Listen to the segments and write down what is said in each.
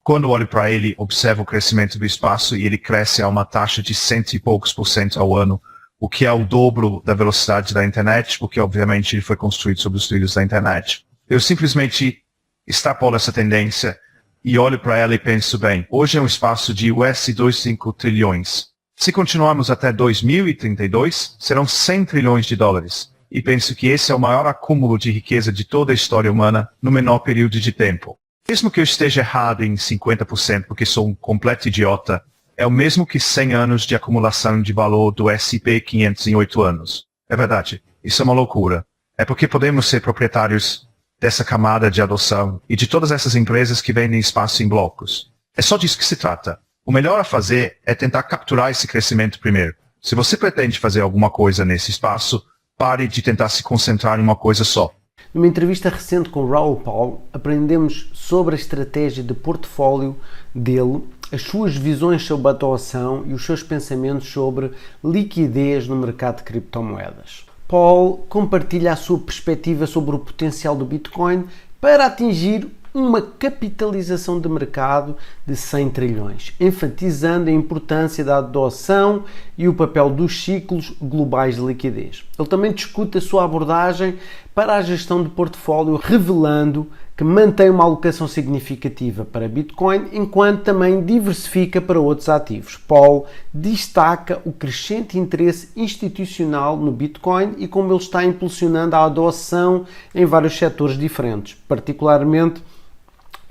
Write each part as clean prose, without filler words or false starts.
Quando olho para ele, observo o crescimento do espaço e ele cresce a uma taxa de 100 e poucos por cento ao ano, o que é o dobro da velocidade da internet, porque obviamente ele foi construído sobre os trilhos da internet. Eu simplesmente extrapolo essa tendência e olho para ela e penso, bem, hoje é um espaço de US 2,5 trilhões. Se continuarmos até 2032, serão 100 trilhões de dólares. E penso que esse é o maior acúmulo de riqueza de toda a história humana no menor período de tempo. Mesmo que eu esteja errado em 50%, porque sou um completo idiota, é o mesmo que 100 anos de acumulação de valor do S&P 500 em 8 anos. É verdade, isso é uma loucura. É porque podemos ser proprietários dessa camada de adoção e de todas essas empresas que vendem espaço em blocos. É só disso que se trata. O melhor a fazer é tentar capturar esse crescimento primeiro. Se você pretende fazer alguma coisa nesse espaço, pare de tentar se concentrar em uma coisa só. Numa entrevista recente com Raoul Pal, aprendemos sobre a estratégia de portfólio dele, as suas visões sobre a atuação e os seus pensamentos sobre liquidez no mercado de criptomoedas. Paul compartilha a sua perspectiva sobre o potencial do Bitcoin para atingir uma capitalização de mercado de 100 trilhões, enfatizando a importância da adoção e o papel dos ciclos globais de liquidez. Ele também discute a sua abordagem para a gestão de portfólio, revelando que mantém uma alocação significativa para Bitcoin, enquanto também diversifica para outros ativos. Paul destaca o crescente interesse institucional no Bitcoin e como ele está impulsionando a adoção em vários setores diferentes, particularmente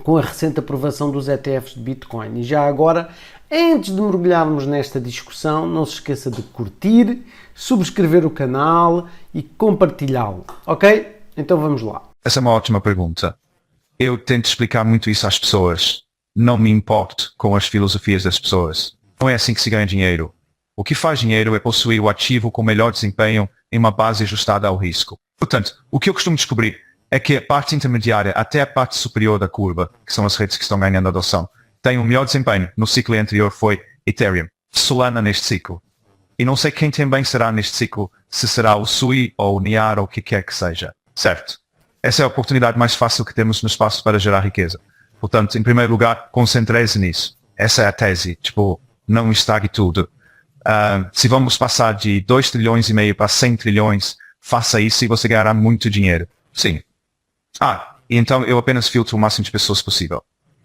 com a recente aprovação dos ETFs de Bitcoin. E já agora, antes de mergulharmos nesta discussão, não se esqueça de curtir, subscrever o canal e compartilhá-lo. Ok? Então vamos lá. Essa é uma ótima pergunta. Eu tento explicar muito isso às pessoas. Não me importo com as filosofias das pessoas. Não é assim que se ganha dinheiro. O que faz dinheiro é possuir o ativo com melhor desempenho em uma base ajustada ao risco. Portanto, o que eu costumo descobrir é que a parte intermediária até a parte superior da curva, que são as redes que estão ganhando adoção, tem um melhor desempenho. No ciclo anterior foi Ethereum, Solana neste ciclo. E não sei quem também será neste ciclo, se será o Sui ou o Niar ou o que quer que seja. Certo? Essa é a oportunidade mais fácil que temos no espaço para gerar riqueza. Portanto, em primeiro lugar, concentre-se nisso. Essa é a tese. Não estrague tudo. Se vamos passar de 2 trilhões e meio para 100 trilhões, faça isso e você ganhará muito dinheiro. Sim. E então eu apenas filtro o máximo de pessoas possível.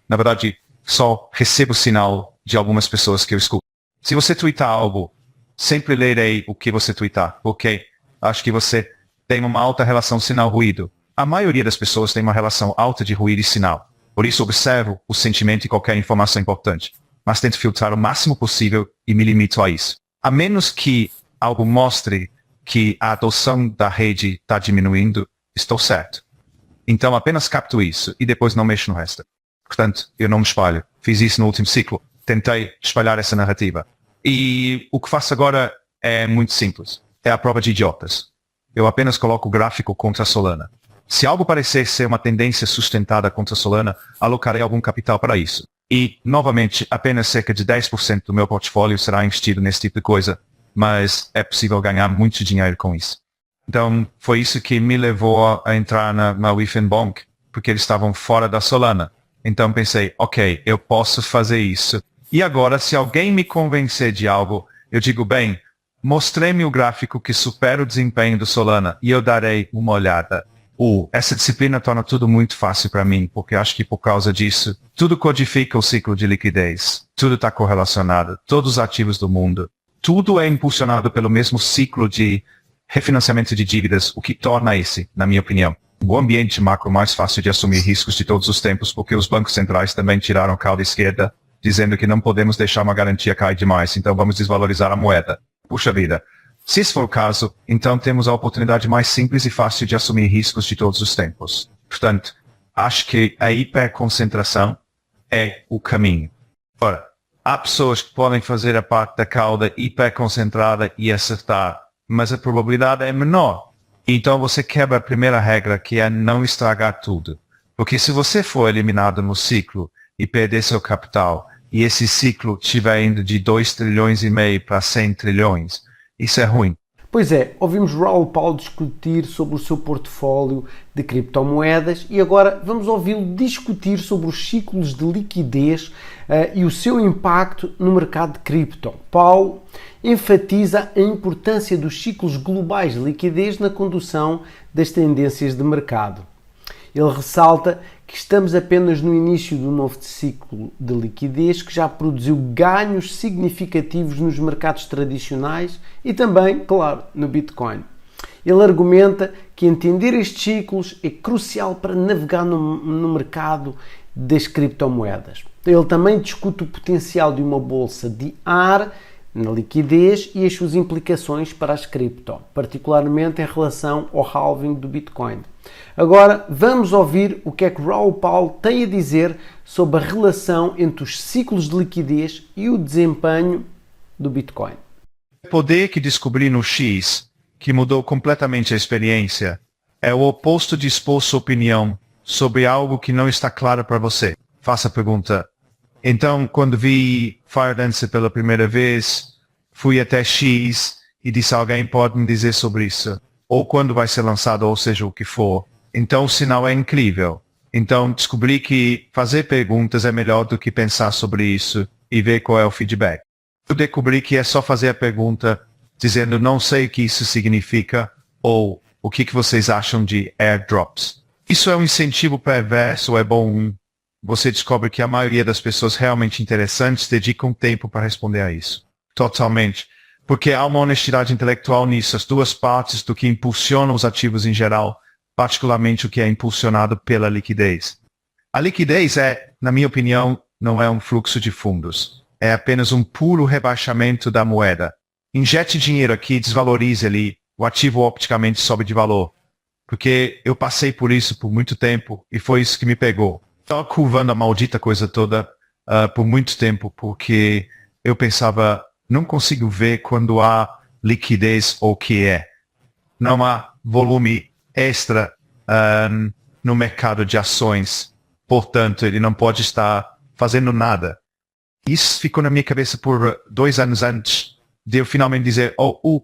Na verdade, só recebo sinal de algumas pessoas que eu escuto. Se você twittar algo, sempre lerei o que você twittar, porque acho que você tem uma alta relação sinal-ruído. A maioria das pessoas tem uma relação alta de ruído e sinal. Por isso observo o sentimento e qualquer informação importante. Mas tento filtrar o máximo possível e me limito a isso. A menos que algo mostre que a adoção da rede está diminuindo, estou certo. Então apenas capto isso e depois não mexo no resto. Portanto, eu não me espalho. Fiz isso no último ciclo. Tentei espalhar essa narrativa. E o que faço agora é muito simples. É a prova de idiotas. Eu apenas coloco o gráfico contra a Solana. Se algo parecer ser uma tendência sustentada contra a Solana, alocarei algum capital para isso. E, novamente, apenas cerca de 10% do meu portfólio será investido nesse tipo de coisa. Mas é possível ganhar muito dinheiro com isso. Então, foi isso que me levou a entrar na Wifenbonk, porque eles estavam fora da Solana. Então pensei, ok, eu posso fazer isso. E agora, se alguém me convencer de algo, eu digo, bem, mostrei-me o gráfico que supera o desempenho do Solana e eu darei uma olhada. Essa disciplina torna tudo muito fácil para mim, porque acho que por causa disso, tudo codifica o ciclo de liquidez. Tudo está correlacionado, todos os ativos do mundo. Tudo é impulsionado pelo mesmo ciclo de refinanciamento de dívidas, o que torna esse, na minha opinião, o ambiente macro mais fácil de assumir riscos de todos os tempos, porque os bancos centrais também tiraram a cauda esquerda, dizendo que não podemos deixar uma garantia cair demais, então vamos desvalorizar a moeda. Puxa vida. Se esse for o caso, então temos a oportunidade mais simples e fácil de assumir riscos de todos os tempos. Portanto, acho que a hiperconcentração é o caminho. Ora, há pessoas que podem fazer a parte da cauda hiperconcentrada e acertar, mas a probabilidade é menor. Então você quebra a primeira regra, que é não estragar tudo. Porque se você for eliminado no ciclo e perder seu capital, e esse ciclo estiver indo de 2 trilhões e meio para 100 trilhões, isso é ruim. Pois é, ouvimos Raul Pal discutir sobre o seu portfólio de criptomoedas e agora vamos ouvi-lo discutir sobre os ciclos de liquidez e o seu impacto no mercado de cripto. Paul enfatiza a importância dos ciclos globais de liquidez na condução das tendências de mercado. Ele ressalta que estamos apenas no início do novo ciclo de liquidez que já produziu ganhos significativos nos mercados tradicionais e também, claro, no Bitcoin. Ele argumenta que entender estes ciclos é crucial para navegar no mercado das criptomoedas. Ele também discute o potencial de uma bolsa de ar na liquidez e as suas implicações para as cripto, particularmente em relação ao halving do Bitcoin. Agora vamos ouvir o que é que Raul Pal tem a dizer sobre a relação entre os ciclos de liquidez e o desempenho do Bitcoin. O poder que descobri no X, que mudou completamente a experiência, é o oposto de expor sua opinião sobre algo que não está claro para você. Faça a pergunta. Então, quando vi Firedancer pela primeira vez, fui até X e disse: alguém pode me dizer sobre isso? Ou quando vai ser lançado, ou seja, o que for. Então o sinal é incrível. Então descobri que fazer perguntas é melhor do que pensar sobre isso e ver qual é o feedback. Eu descobri que é só fazer a pergunta dizendo: não sei o que isso significa, ou o que vocês acham de airdrops. Isso é um incentivo perverso, é bom. Você descobre que a maioria das pessoas realmente interessantes dedicam tempo para responder a isso. Totalmente. Porque há uma honestidade intelectual nisso, as duas partes do que impulsionam os ativos em geral, particularmente o que é impulsionado pela liquidez. A liquidez na minha opinião, não é um fluxo de fundos. É apenas um puro rebaixamento da moeda. Injete dinheiro aqui, desvalorize ali, o ativo opticamente sobe de valor. Porque eu passei por isso por muito tempo e foi isso que me pegou. Estava curvando a maldita coisa toda por muito tempo, porque eu pensava: não consigo ver quando há liquidez ou o que é. Não há volume extra no mercado de ações. Portanto, ele não pode estar fazendo nada. Isso ficou na minha cabeça por 2 anos antes de eu finalmente dizer: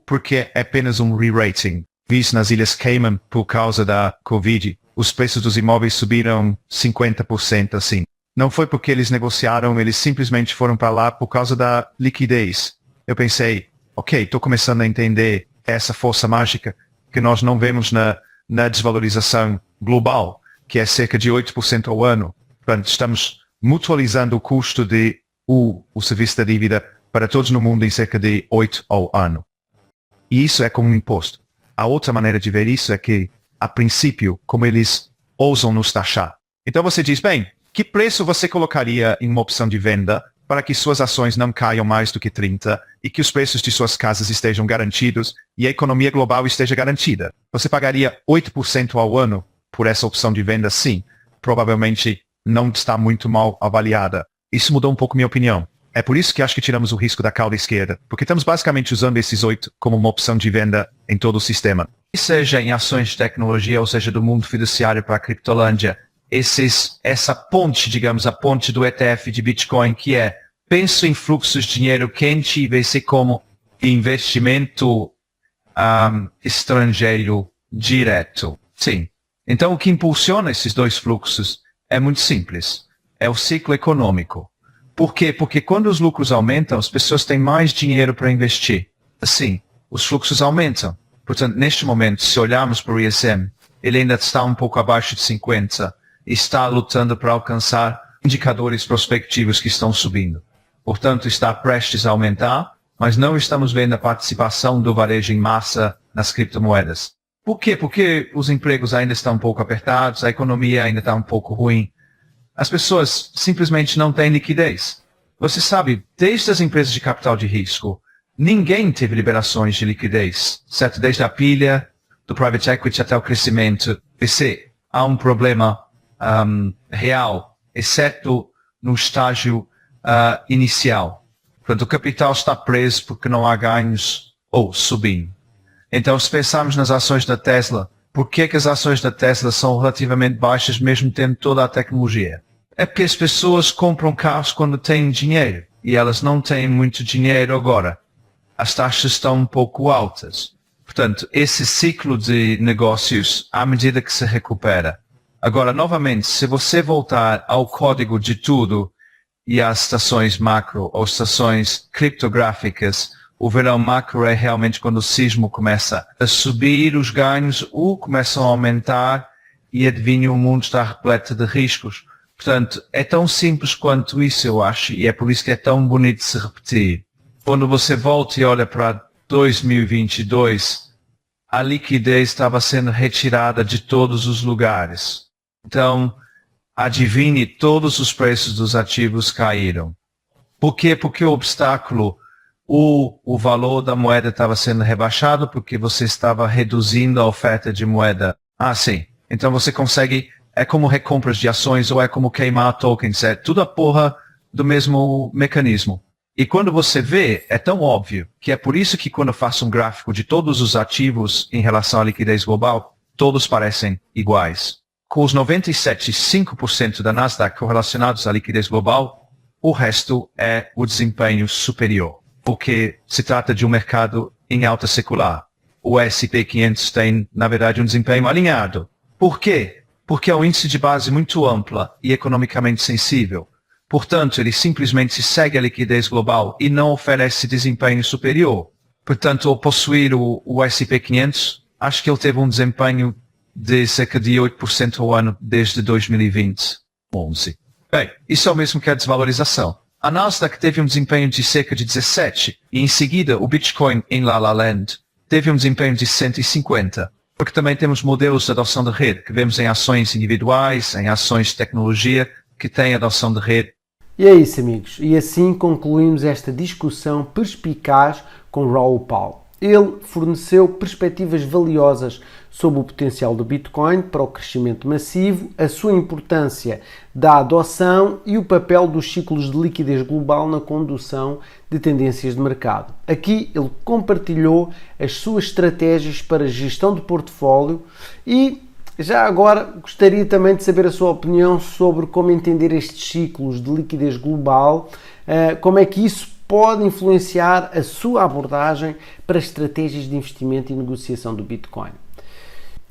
porque é apenas um re-rating. Vi isso nas Ilhas Cayman por causa da Covid. Os preços dos imóveis subiram 50% assim. Não foi porque eles negociaram, eles simplesmente foram para lá por causa da liquidez. Eu pensei: ok, estou começando a entender essa força mágica que nós não vemos na desvalorização global, que é cerca de 8% ao ano. Portanto, estamos mutualizando o custo de o serviço da dívida para todos no mundo em cerca de 8% ao ano. E isso é como um imposto. A outra maneira de ver isso é que, a princípio, como eles ousam nos taxar. Então você diz: bem, que preço você colocaria em uma opção de venda para que suas ações não caiam mais do que 30% e que os preços de suas casas estejam garantidos e a economia global esteja garantida? Você pagaria 8% ao ano por essa opção de venda? Sim. Provavelmente não está muito mal avaliada. Isso mudou um pouco minha opinião. É por isso que acho que tiramos o risco da cauda esquerda, porque estamos basicamente usando esses 8 como uma opção de venda em todo o sistema. Seja em ações de tecnologia, ou seja do mundo fiduciário para a Criptolândia, essa ponte, digamos, a ponte do ETF de Bitcoin, que é: penso em fluxos de dinheiro quente e vê-se como investimento estrangeiro direto. Sim. Então o que impulsiona esses dois fluxos é muito simples. É o ciclo econômico. Por quê? Porque quando os lucros aumentam, as pessoas têm mais dinheiro para investir. Assim, os fluxos aumentam. Portanto, neste momento, se olharmos para o ISM, ele ainda está um pouco abaixo de 50 e está lutando para alcançar indicadores prospectivos que estão subindo. Portanto, está prestes a aumentar, mas não estamos vendo a participação do varejo em massa nas criptomoedas. Por quê? Porque os empregos ainda estão um pouco apertados, a economia ainda está um pouco ruim. As pessoas simplesmente não têm liquidez. Você sabe, desde as empresas de capital de risco, ninguém teve liberações de liquidez, certo? Desde a pilha, do private equity até o crescimento. Há um problema real, exceto no estágio inicial. Portanto, o capital está preso porque não há ganhos ou subindo. Então, se pensarmos nas ações da Tesla, por que as ações da Tesla são relativamente baixas mesmo tendo toda a tecnologia? É porque as pessoas compram carros quando têm dinheiro e elas não têm muito dinheiro agora. As taxas estão um pouco altas. Portanto, esse ciclo de negócios, à medida que se recupera. Agora, novamente, se você voltar ao código de tudo e às estações macro ou estações criptográficas, o verão macro é realmente quando o sismo começa a subir, os ganhos começam a aumentar e adivinha, o mundo está repleto de riscos. Portanto, é tão simples quanto isso, eu acho, e é por isso que é tão bonito de se repetir. Quando você volta e olha para 2022, a liquidez estava sendo retirada de todos os lugares. Então, adivinhe, todos os preços dos ativos caíram. Por quê? Porque o obstáculo, o valor da moeda estava sendo rebaixado, porque você estava reduzindo a oferta de moeda. Ah, sim. Então você consegue, é como recompras de ações ou é como queimar tokens, é tudo a porra do mesmo mecanismo. E quando você vê, é tão óbvio, que é por isso que quando eu faço um gráfico de todos os ativos em relação à liquidez global, todos parecem iguais. Com os 97,5% da Nasdaq correlacionados à liquidez global, o resto é o desempenho superior, porque se trata de um mercado em alta secular. O S&P 500 tem, na verdade, um desempenho alinhado. Por quê? Porque é um índice de base muito ampla e economicamente sensível. Portanto, ele simplesmente segue a liquidez global e não oferece desempenho superior. Portanto, ao possuir o S&P 500, acho que ele teve um desempenho de cerca de 8% ao ano desde 2020. 11. Bem, isso é o mesmo que a desvalorização. A Nasdaq teve um desempenho de cerca de 17, e em seguida o Bitcoin em La La Land teve um desempenho de 150. Porque também temos modelos de adoção de rede, que vemos em ações individuais, em ações de tecnologia, que têm adoção de rede. E é isso, amigos. E assim concluímos esta discussão perspicaz com Raul Pal. Ele forneceu perspectivas valiosas sobre o potencial do Bitcoin para o crescimento massivo, a sua importância da adoção e o papel dos ciclos de liquidez global na condução de tendências de mercado. Aqui ele compartilhou as suas estratégias para gestão de portfólio e já agora gostaria também de saber a sua opinião sobre como entender estes ciclos de liquidez global, como é que isso pode influenciar a sua abordagem para estratégias de investimento e negociação do Bitcoin.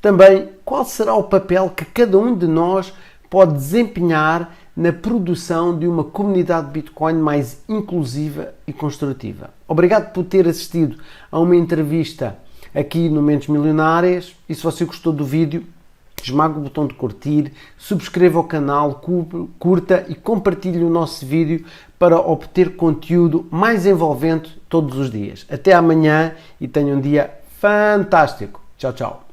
Também, qual será o papel que cada um de nós pode desempenhar na produção de uma comunidade Bitcoin mais inclusiva e construtiva. Obrigado por ter assistido a uma entrevista aqui no Mentes Milionárias e se você gostou do vídeo, esmague o botão de curtir, subscreva o canal, curta e compartilhe o nosso vídeo para obter conteúdo mais envolvente todos os dias. Até amanhã e tenha um dia fantástico. Tchau, tchau.